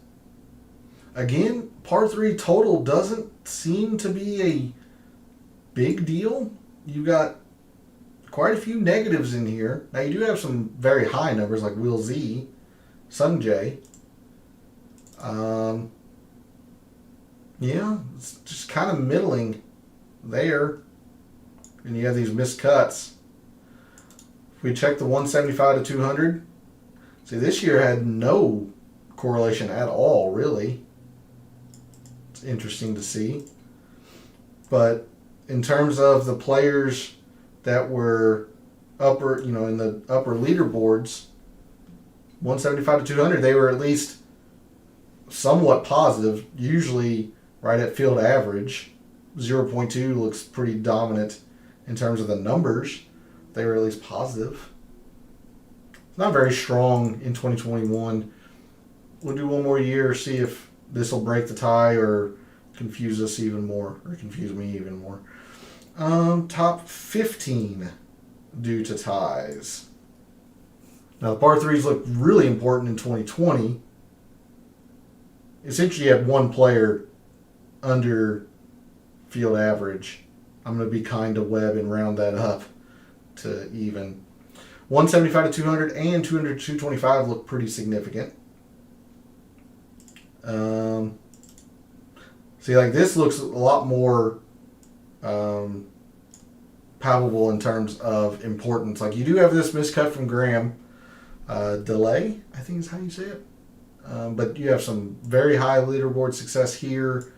Again, par 3 total doesn't seem to be a big deal. You got quite a few negatives in here. Now you do have some very high numbers like Will Z, Sun J. Yeah, it's just kind of middling there. And you have these missed cuts. If we check the 175 to 200, see this year had no correlation at all, really. It's interesting to see. But in terms of the players that were upper, in the upper leaderboards, 175 to 200, they were at least somewhat positive, usually right at field average. 0.2 looks pretty dominant in terms of the numbers. They were at least positive. It's not very strong in 2021. We'll do one more year, see if this will break the tie or confuse us even more, or confuse me even more. Top 15 due to ties. Now, the par 3s look really important in 2020. Essentially, you have one player under field average. I'm going to be kind to Webb and round that up to even. 175 to 200 and 200 to 225 look pretty significant. See, like this looks a lot more palpable in terms of importance. Like you do have this miscut from Graham. Delay, I think is how you say it. But you have some very high leaderboard success here.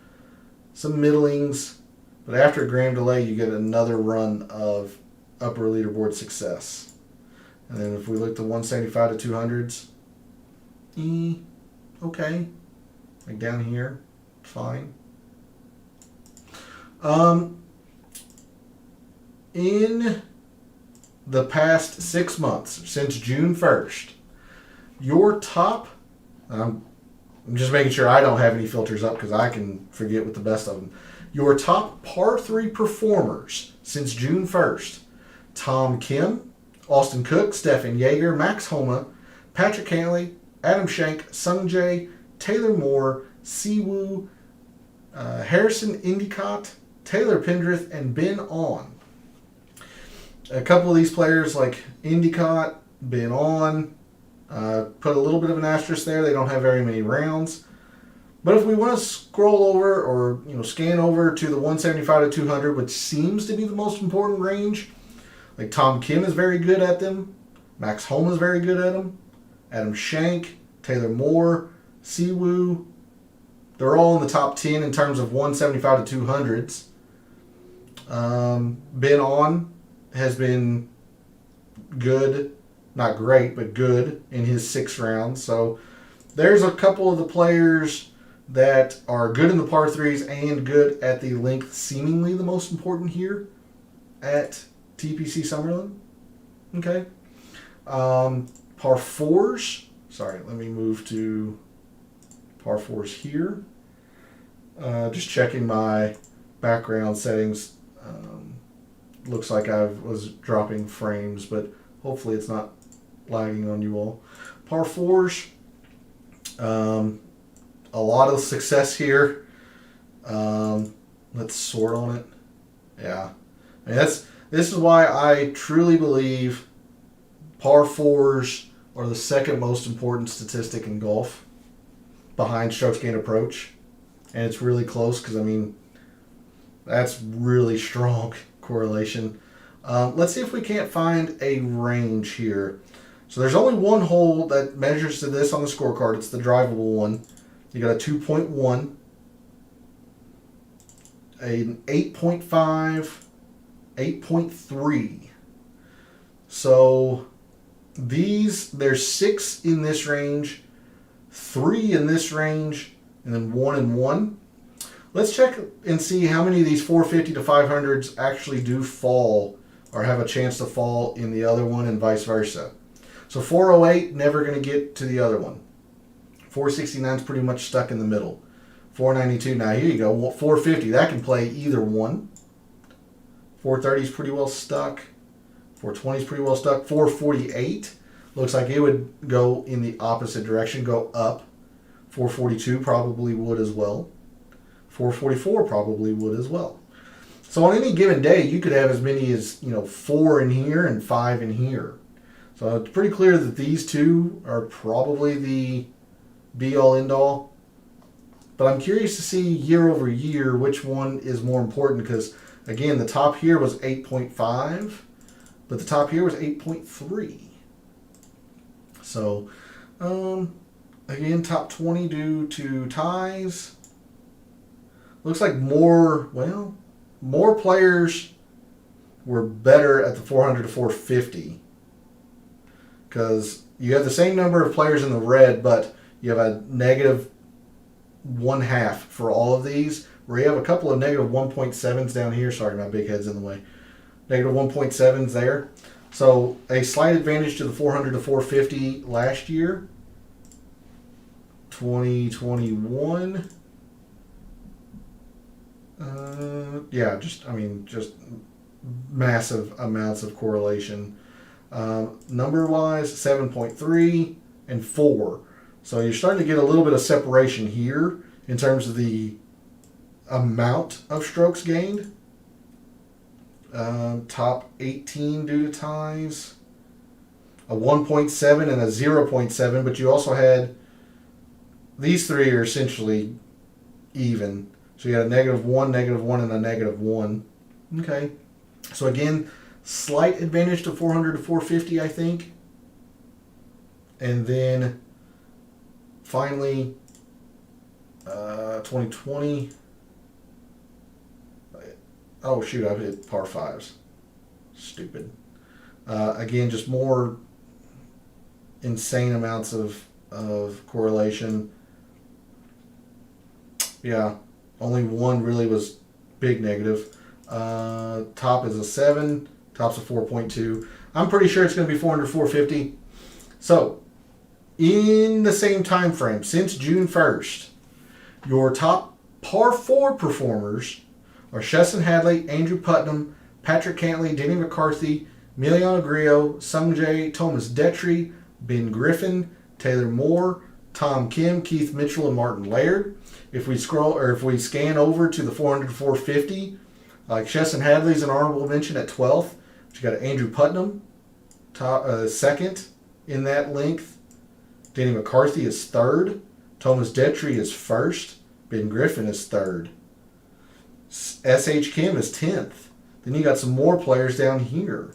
Some middlings. But after Graham Delay, you get another run of upper leaderboard success. And then if we look at the 175 to 200s, okay. Like down here, fine. In the past 6 months, since June 1st, your top, I'm just making sure I don't have any filters up because I can forget with the best of them. Your top par 3 performers since June 1st, Tom Kim, Austin Cook, Stefan Jaeger, Max Homa, Patrick Cantlay, Adam Schenk, Sung Jae, Taylor Moore, Siwoo, Harrison Endicott, Taylor Pendrith, and Ben On. A couple of these players like Endicott, Ben On, put a little bit of an asterisk there. They don't have very many rounds. But if we want to scroll over or scan over to the 175 to 200, which seems to be the most important range, like Tom Kim is very good at them. Max Homa is very good at them. Adam Schenk, Taylor Moore, Siwoo, they're all in the top 10 in terms of 175 to 200s. Ben On has been good, not great, but good in his 6 rounds. So there's a couple of the players that are good in the par 3s and good at the length, seemingly the most important here at TPC Summerlin. Okay. Par 4s. Sorry, let me move to par 4s here. Just checking my background settings. Looks like I was dropping frames, but hopefully it's not lagging on you all. Par 4s. A lot of success here. Let's sort on it. Yeah. I mean, this is why I truly believe par 4s are the second most important statistic in golf behind strokes gained approach. And it's really close because, I mean, that's really strong correlation. Let's see if we can't find a range here. So there's only one hole that measures to this on the scorecard. It's the drivable one. You got a 2.1, an 8.5, 8.3. So there's 6 in this range, 3 in this range, and then 1 and 1. Let's check and see how many of these 450 to 500s actually do fall or have a chance to fall in the other one and vice versa. So 408, never going to get to the other one. 469 is pretty much stuck in the middle. 492, now here you go. 450, that can play either one. 430 is pretty well stuck. 420 is pretty well stuck. 448 looks like it would go in the opposite direction, go up. 442 probably would as well. 444 probably would as well. So on any given day, you could have as many as 4 in here and 5 in here. So it's pretty clear that these two are probably the be-all, end-all. But I'm curious to see year over year which one is more important because, again, the top here was 8.5, but the top here was 8.3. So, again, top 20 due to ties. Looks like more players were better at the 400 to 450 because you have the same number of players in the red, but you have a negative 1/2 for all of these, where you have a couple of negative 1.7s down here. Sorry, my big head's in the way. Negative 1.7s there. So a slight advantage to the 400 to 450 last year. 2021. Just massive amounts of correlation. Number-wise, 7.3 and 4. So you're starting to get a little bit of separation here in terms of the amount of strokes gained. Top 18 due to ties. A 1.7 and a 0.7, but you also had these three are essentially even. So you had a -1, -1, and a -1. Okay. So again, slight advantage to 400 to 450, I think. And then finally, 2020. Oh, shoot, I've hit par 5s. Stupid. Again, just more insane amounts of correlation. Yeah, only one really was big negative. Top is a 7. Top's a 4.2. I'm pretty sure it's going to be 400, 450. So, in the same time frame, since June 1st, your top par 4 performers are Chesson Hadley, Andrew Putnam, Patrick Cantlay, Denny McCarthy, Emiliano Grillo, Sungjae, Thomas Detry, Ben Griffin, Taylor Moore, Tom Kim, Keith Mitchell, and Martin Laird. If we scan over to the 400 to 450, like Chesson Hadley's an honorable mention at 12th. But you got Andrew Putnam, second in that length. Denny McCarthy is third. Thomas Detry is first. Ben Griffin is third. S.H. Kim is 10th. Then you got some more players down here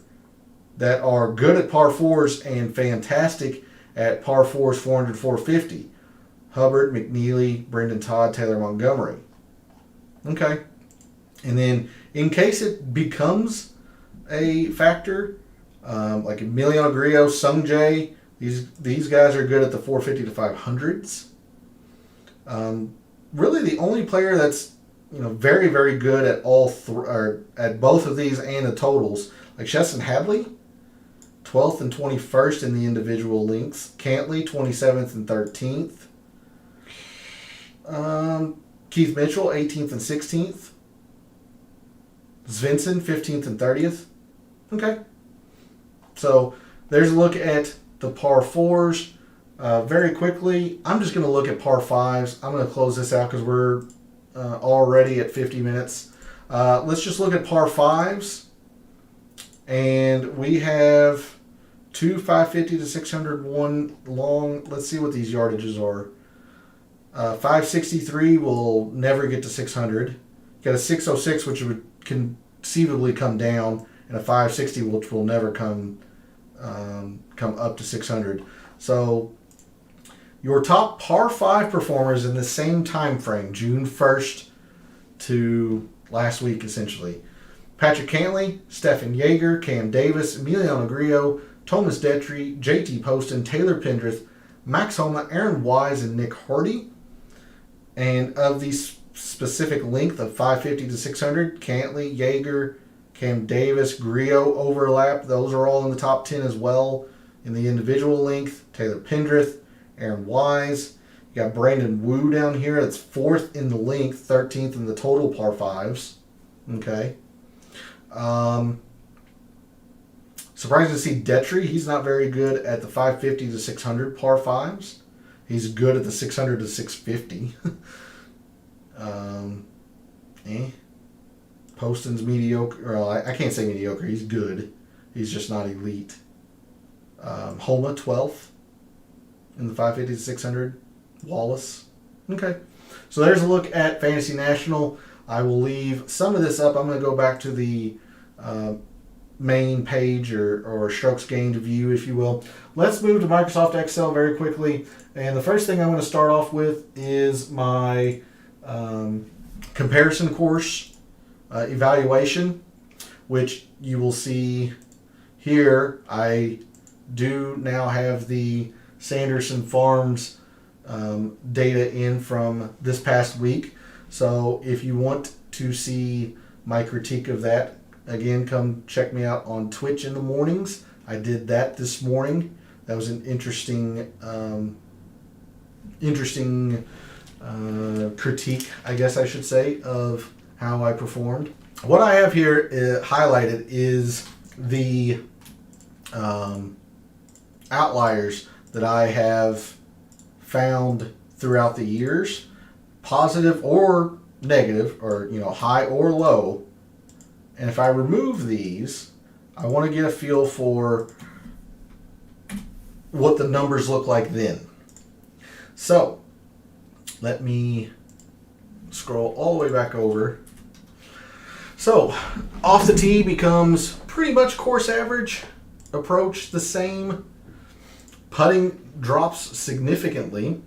that are good at par 4s and fantastic at par 4s, 400, 450. Hubbard, McNeely, Brendan Todd, Taylor Montgomery. Okay. And then in case it becomes a factor, like Emiliano Grillo, Sungjae, these guys are good at the 450 to 500s. Really the only player that's very, very good at at both of these and the totals, like Chesson Hadley, 12th and 21st in the individual links. Cantlay, 27th and 13th. Keith Mitchell, 18th and 16th. Svensson, 15th and 30th. Okay. So there's a look at the par 4s. Very quickly, I'm just going to look at par 5s. I'm going to close this out because we're already at 50 minutes. Let's just look at par 5s. And we have two 550 to 601 long. Let's see what these yardages are. 563 will never get to 600. Got a 606, which would conceivably come down, and a 560, which will never come up to 600. So your top par 5 performers in the same time frame, June 1st to last week, essentially. Patrick Cantlay, Stephan Jaeger, Cam Davis, Emiliano Grillo, Thomas Detry, JT Poston, Taylor Pendrith, Max Homa, Aaron Wise, and Nick Hardy. And of these specific length of 550 to 600, Cantlay, Jaeger, Cam Davis, Grillo overlap. Those are all in the top 10 as well. In the individual length, Taylor Pendrith, Aaron Wise. You got Brandon Wu down here. That's 4th in the length, 13th in the total par 5s. Okay. Surprising to see Detry. He's not very good at the 550 to 600 par 5s. He's good at the 600 to 650. Poston's mediocre. Well, I can't say mediocre. He's good. He's just not elite. Homa, 12th in the 550 to 600. Wallace. Okay. So there's a look at Fantasy National. I will leave some of this up. I'm going to go back to the main page or strokes gained view, if you will. Let's move to Microsoft Excel very quickly. And the first thing I'm going to start off with is my comparison course evaluation, which you will see here. I do now have the Sanderson Farms data in from this past week. So if you want to see my critique of that, again, come check me out on Twitch in the mornings. I did that this morning. That was an interesting critique, I guess I should say, of how I performed. What I have here highlighted is the outliers that I have found throughout the years, positive or negative, or high or low. And if I remove these, I want to get a feel for what the numbers look like then. So let me scroll all the way back over. So off the tee becomes pretty much course average, approach the same. Putting drops significantly.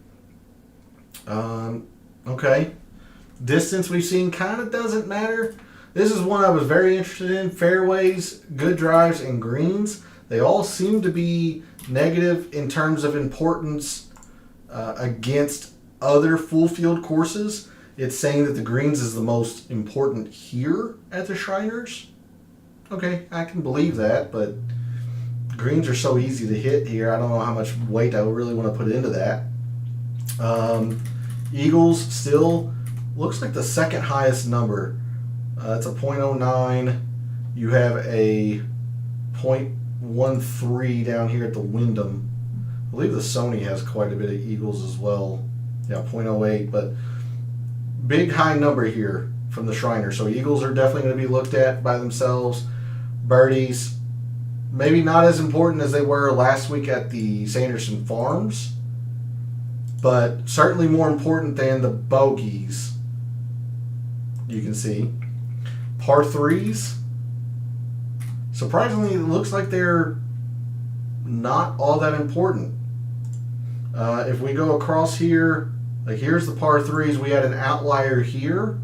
Okay. Distance we've seen kind of doesn't matter. This is one I was very interested in. Fairways, good drives, and greens. They all seem to be negative in terms of importance against other full field courses. It's saying that the greens is the most important here at the Shriners. Okay, I can believe that, but greens are so easy to hit here. I don't know how much weight I really want to put into that. Eagles still looks like the second highest number. It's a .09. You have a .13 down here at the Wyndham. I believe the Sony has quite a bit of Eagles as well. Yeah, .08, but big high number here from the Shriner. So Eagles are definitely going to be looked at by themselves. Birdies, maybe not as important as they were last week at the Sanderson Farms, but certainly more important than the bogeys. You can see. Par threes, surprisingly, it looks like they're not all that important. If we go across here, like here's the par threes, we had an outlier here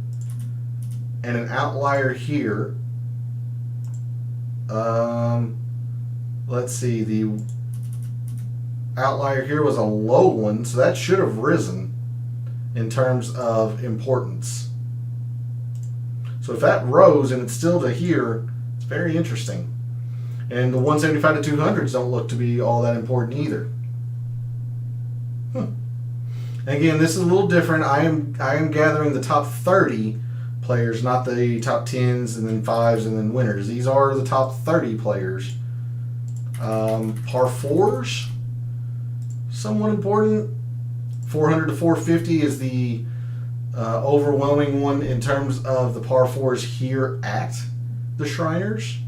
and an outlier here. Let's see, the outlier here was a low one, so that should have risen in terms of importance. So if that rose and it's still to here, it's very interesting. And the 175 to 200s don't look to be all that important either. Again, this is a little different. I am gathering the top 30 players, not the top 10s and then 5s and then winners. These are the top 30 players. Par 4s, somewhat important. 400 to 450 is the overwhelming one in terms of the par 4s here at the Shriners.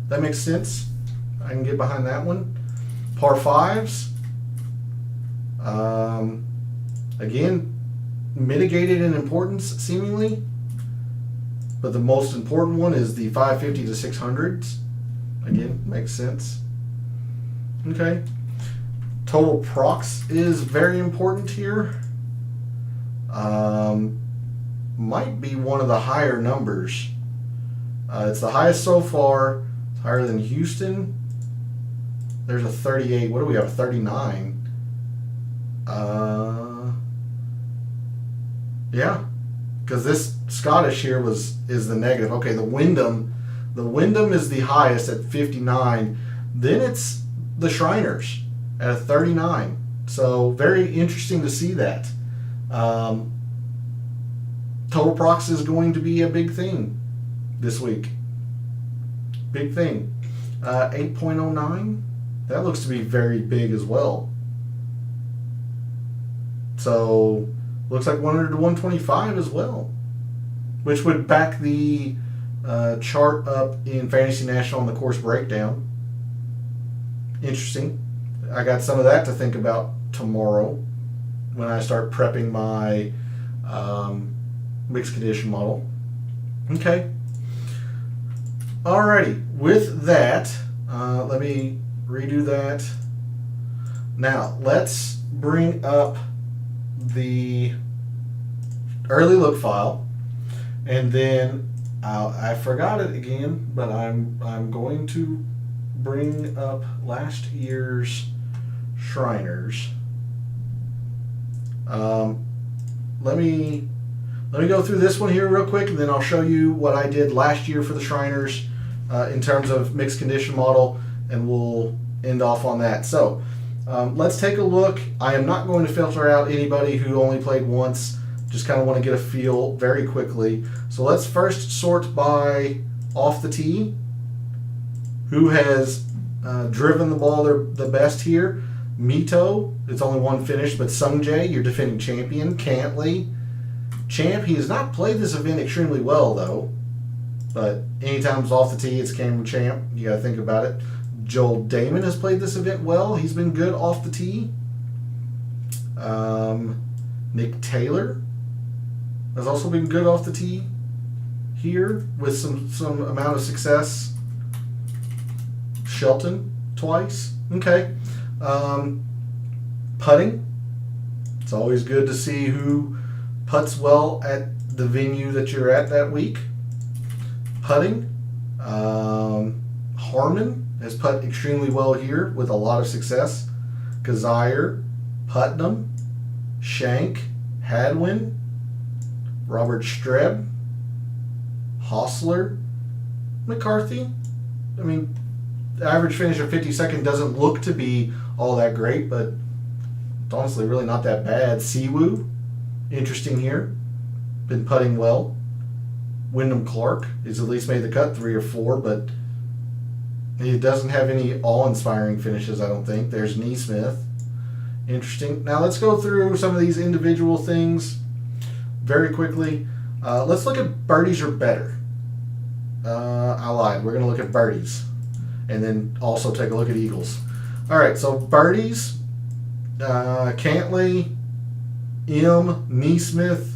That makes sense. I can get behind that one. Par 5s. Again, mitigated in importance, seemingly. But the most important one is the 550 to 600s. Again, makes sense. Okay. Total procs is very important here. Might be one of the higher numbers. It's the highest so far. It's higher than Houston. There's a 38. What do we have? 39. Yeah, because this Scottish here is the negative. Okay, the Wyndham is the highest at 59. Then it's the Shriners at a 39. So very interesting to see that. Total procs is going to be a big thing this week. Big thing. 8.09. That looks to be very big as well. So looks like 100 to 125 as well, which would back the chart up in Fantasy National on the course breakdown. Interesting. I got some of that to think about tomorrow when I start prepping my mixed condition model. Okay. Alrighty. With that, let me redo that. Now, let's bring up the early look file, and then I forgot it again, but I'm going to bring up last year's Shriners. Let me go through this one here real quick, and then I'll show you what I did last year for the Shriners in terms of mixed condition model, and we'll end off on that. So let's take a look. I am not going to filter out anybody who only played once. Just kind of want to get a feel very quickly. So let's first sort by off the tee. Who has driven the ball the best here? Mito, it's only one finish, but Sungjae, your defending champion. Cantley, champ. He has not played this event extremely well, though. But anytime it's off the tee, it's Cameron Champ. You got to think about it. Joel Damon has played this event well. He's been good off the tee. Nick Taylor has also been good off the tee here with some amount of success. Shelton twice. Okay. Putting. It's always good to see who putts well at the venue that you're at that week. Putting. Harmon has putt extremely well here with a lot of success. Kazire, Putnam, Shank, Hadwin, Robert Streb, Hostler, McCarthy. I mean, the average finish of 52nd doesn't look to be all that great, but it's honestly really not that bad. Siwoo, interesting here. Been putting well. Wyndham Clark has at least made the cut 3 or 4, but he doesn't have any awe-inspiring finishes, I don't think. There's Neesmith. Interesting. Now let's go through some of these individual things very quickly. Let's look at birdies or better. I lied. We're going to look at birdies. And then also take a look at eagles. All right, so birdies. Cantley, Neesmith,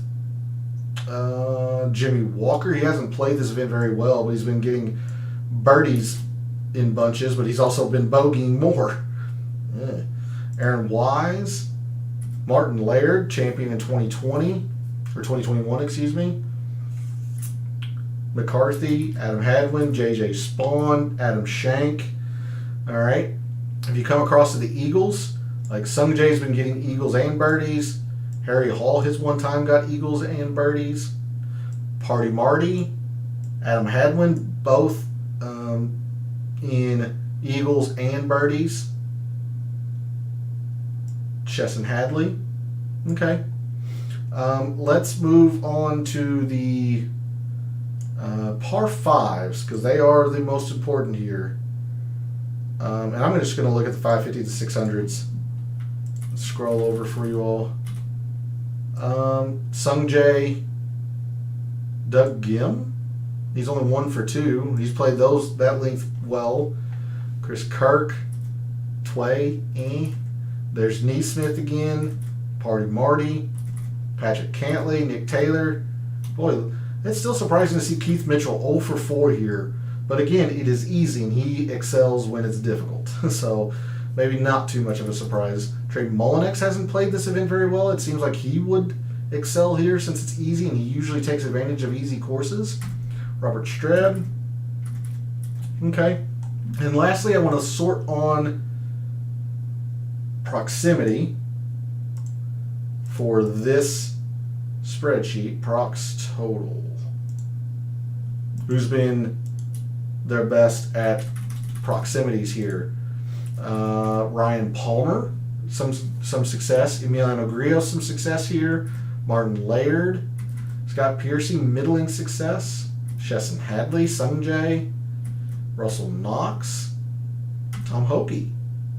Jimmy Walker. He hasn't played this event very well, but he's been getting birdies in bunches, but he's also been bogeying more. Aaron Wise, Martin Laird, champion in 2020, or 2021, excuse me. McCarthy, Adam Hadwin, JJ Spawn, Adam Shank. All right. If you come across to the Eagles, like Sungjae's been getting eagles and birdies. Harry Hall has one time got eagles and birdies. Party Marty, Adam Hadwin, both in eagles and birdies. Chesson Hadley. Okay. Let's move on to the par fives, because they are the most important here. And I'm just going to look at the 550 to 600s. Let's scroll over for you all. Sungjae, Doug Gim. He's only 1 for 2. He's played that length well. Chris Kirk, Tway, There's Neesmith again. Party Marty, Patrick Cantley, Nick Taylor. Boy, it's still surprising to see Keith Mitchell 0 for 4 here. But again, it is easy, and he excels when it's difficult. So maybe not too much of a surprise. Trey Mullinex hasn't played this event very well. It seems like he would excel here since it's easy, and he usually takes advantage of easy courses. Robert Streb. Okay. And lastly, I want to sort on proximity for this spreadsheet. Prox total. Who's been their best at proximities here? Ryan Palmer, some success. Emiliano Grillo, some success here. Martin Laird. Scott Piercy, middling success. Chesson Hadley, Sungjae. Russell Knox. Tom Hoagie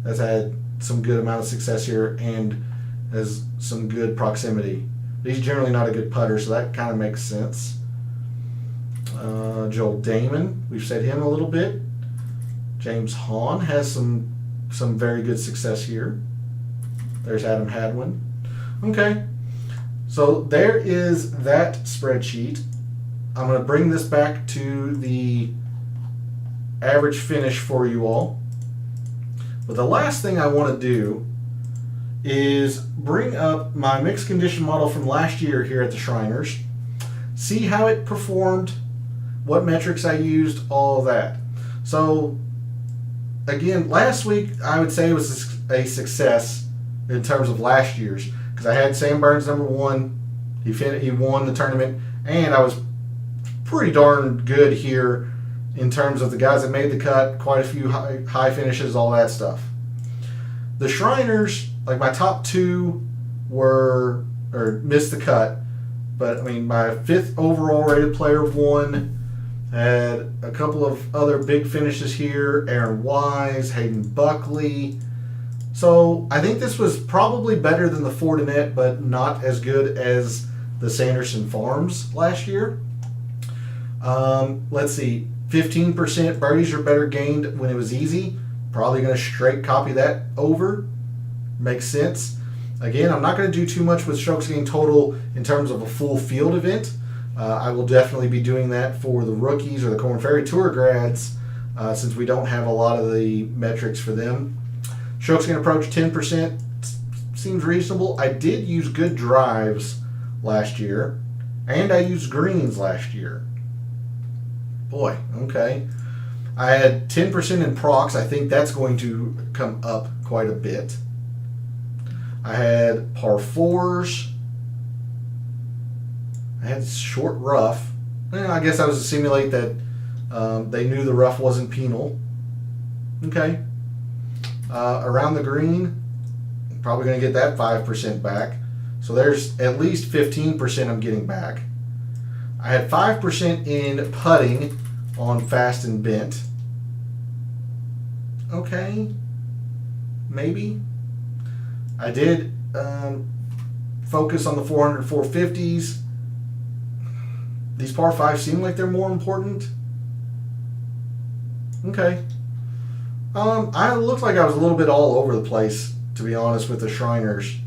has had some good amount of success here and has some good proximity. He's generally not a good putter, so that kind of makes sense. Joel Damon, we've said him a little bit. James Hahn has some very good success here. There's Adam Hadwin. Okay, so there is that spreadsheet. I'm going to bring this back to the average finish for you all. But the last thing I want to do is bring up my mixed condition model from last year here at the Shriners, see how it performed, what metrics I used, all of that. So again, last week I would say it was a success in terms of last year's, because I had Sam Burns number one. He won the tournament, and I was pretty darn good here in terms of the guys that made the cut, quite a few high finishes, all that stuff. The Shriners, like my top two missed the cut, but I mean my 5th overall rated player won. Had a couple of other big finishes here: Aaron Wise, Hayden Buckley. So I think this was probably better than the Fortinet, but not as good as the Sanderson Farms last year. Let's see, 15% birdies are better gained when it was easy. Probably going to straight copy that over. Makes sense. Again, I'm not going to do too much with strokes gained total in terms of a full field event. I will definitely be doing that for the rookies or the Korn Ferry Tour grads, since we don't have a lot of the metrics for them. Strokes gained approach 10% seems reasonable. I did use good drives last year, and I used greens last year. Boy, okay. I had 10% in procs. I think that's going to come up quite a bit. I had par 4s. I had short rough. I guess I was to simulate that they knew the rough wasn't penal. Okay. Around the green, probably going to get that 5% back. So there's at least 15% I'm getting back. I had 5% in putting on fast and bent. Okay. Maybe. I did focus on the 400, 450s. These par 5s seem like they're more important. Okay. I looked like I was a little bit all over the place, to be honest, with the Shriners.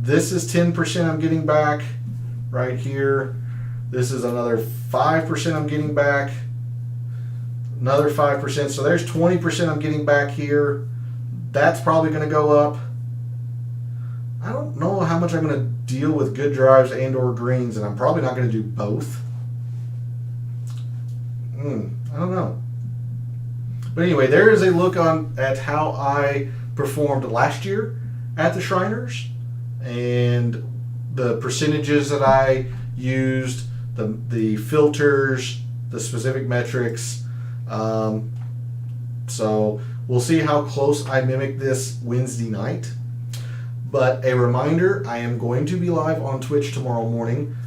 This is 10% I'm getting back right here. This is another 5% I'm getting back. Another 5%. So there's 20% I'm getting back here. That's probably going to go up. I don't know how much I'm going to deal with good drives and or greens, and I'm probably not going to do both. I don't know. But anyway, there is a look at how I performed last year at the Shriners and the percentages that I used, the filters, the specific metrics. So we'll see how close I mimic this Wednesday night. But a reminder, I am going to be live on Twitch tomorrow morning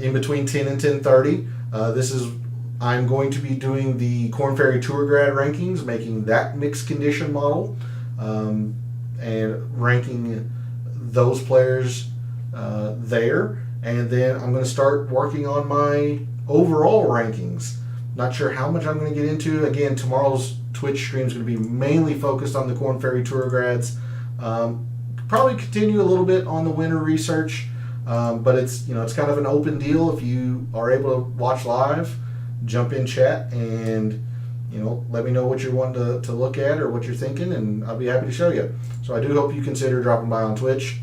in between 10 and 10:30. I'm going to be doing the Korn Ferry Tour Grad rankings, making that mixed condition model, and ranking those players there. And then I'm going to start working on my overall rankings. Not sure how much I'm going to get into. Again, tomorrow's Twitch stream is going to be mainly focused on the Korn Ferry Tour Grads. Probably continue a little bit on the winter research, but it's kind of an open deal. If you are able to watch live, jump in chat and let me know what you're wanting to look at or what you're thinking, and I'll be happy to show you. So I do hope you consider dropping by on Twitch.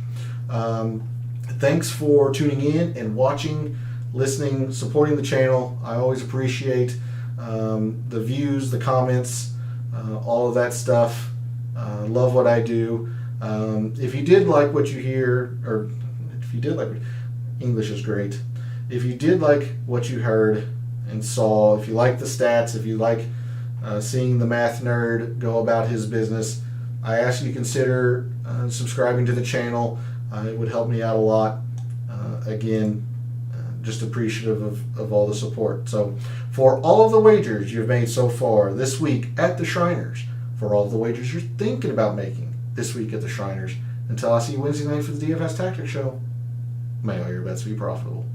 Thanks for tuning in and watching, listening, supporting the channel. I always appreciate the views, the comments, all of that stuff. Love what I do. If you did like what you hear, or if you did like, English is great. If you did like what you heard and saw, if you like the stats, if you like seeing the math nerd go about his business, I ask you to consider subscribing to the channel. It would help me out a lot. Again, just appreciative of all the support. So for all of the wagers you've made so far this week at the Shriners, for all of the wagers you're thinking about making this week at the Shriners, Until I see you Wednesday night for the DFS Tactics show, may all your bets be profitable.